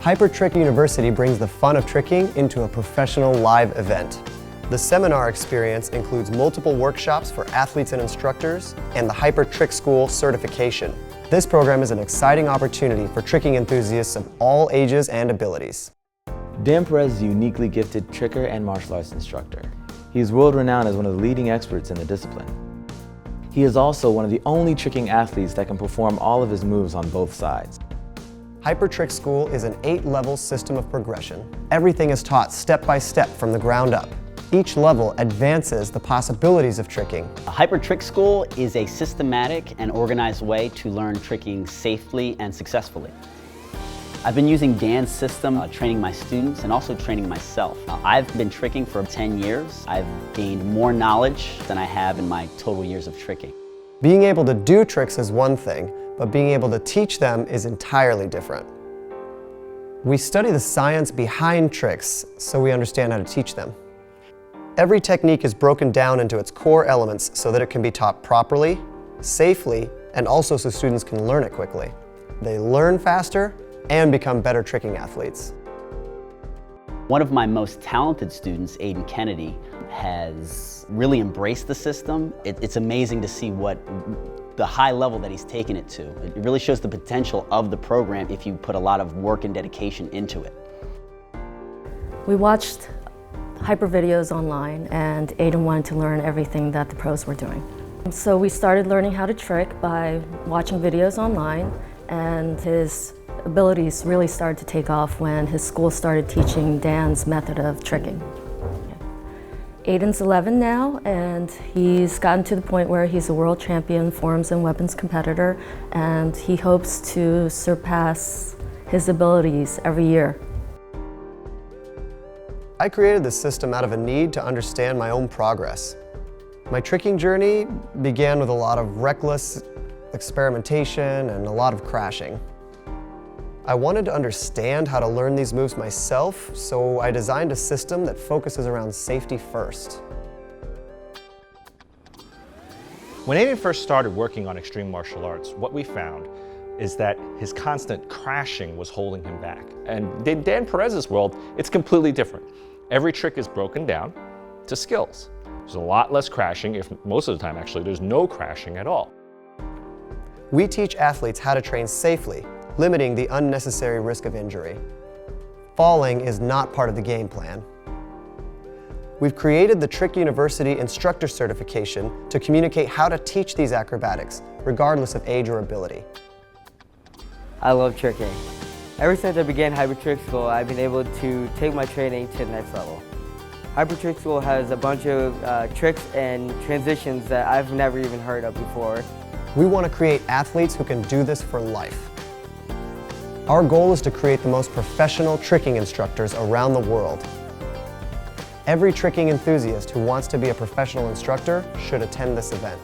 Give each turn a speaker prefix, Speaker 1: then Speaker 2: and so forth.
Speaker 1: Hyper Trick University brings the fun of tricking into a professional live event. The seminar experience includes multiple workshops for athletes and instructors and the Hyper Trick School certification. This program is an exciting opportunity for tricking enthusiasts of all ages and abilities.
Speaker 2: Dan Perez is a uniquely gifted tricker and martial arts instructor. He is world-renowned as one of the leading experts in the discipline. He is also one of the only tricking athletes that can perform all of his moves on both sides.
Speaker 1: Hyper Trick School is an 8-level system of progression. Everything is taught step by step from the ground up. Each level advances the possibilities of tricking.
Speaker 3: Hyper Trick School is a systematic and organized way to learn tricking safely and successfully. I've been using Dan's system, training my students and also training myself. I've been tricking for 10 years. I've gained more knowledge than I have in my total years of tricking.
Speaker 1: Being able to do tricks is one thing, but being able to teach them is entirely different. We study the science behind tricks so we understand how to teach them. Every technique is broken down into its core elements so that it can be taught properly, safely, and also so students can learn it quickly. They learn faster and become better tricking athletes.
Speaker 3: One of my most talented students, Aiden Kennedy, has really embraced the system. It's amazing to see what the high level that he's taken it to. It really shows the potential of the program if you put a lot of work and dedication into it.
Speaker 4: We watched hyper videos online, and Aiden wanted to learn everything that the pros were doing. So we started learning how to trick by watching videos online, and his abilities really started to take off when his school started teaching Dan's method of tricking. Aiden's 11 now, and he's gotten to the point where he's a world champion forms and weapons competitor, and he hopes to surpass his abilities every year.
Speaker 1: I created this system out of a need to understand my own progress. My tricking journey began with a lot of reckless experimentation and a lot of crashing. I wanted to understand how to learn these moves myself, so I designed a system that focuses around safety first.
Speaker 5: When Aiden first started working on extreme martial arts, what we found is that his constant crashing was holding him back. And in Dan Perez's world, it's completely different. Every trick is broken down to skills. There's a lot less crashing, if most of the time actually there's no crashing at all.
Speaker 1: We teach athletes how to train safely, limiting the unnecessary risk of injury. Falling is not part of the game plan. We've created the Trick University Instructor certification to communicate how to teach these acrobatics, regardless of age or ability.
Speaker 6: I love tricking. Ever since I began Hyper Trick School, I've been able to take my training to the next level. Hyper Trick School has a bunch of tricks and transitions that I've never even heard of before.
Speaker 1: We want to create athletes who can do this for life. Our goal is to create the most professional tricking instructors around the world. Every tricking enthusiast who wants to be a professional instructor should attend this event.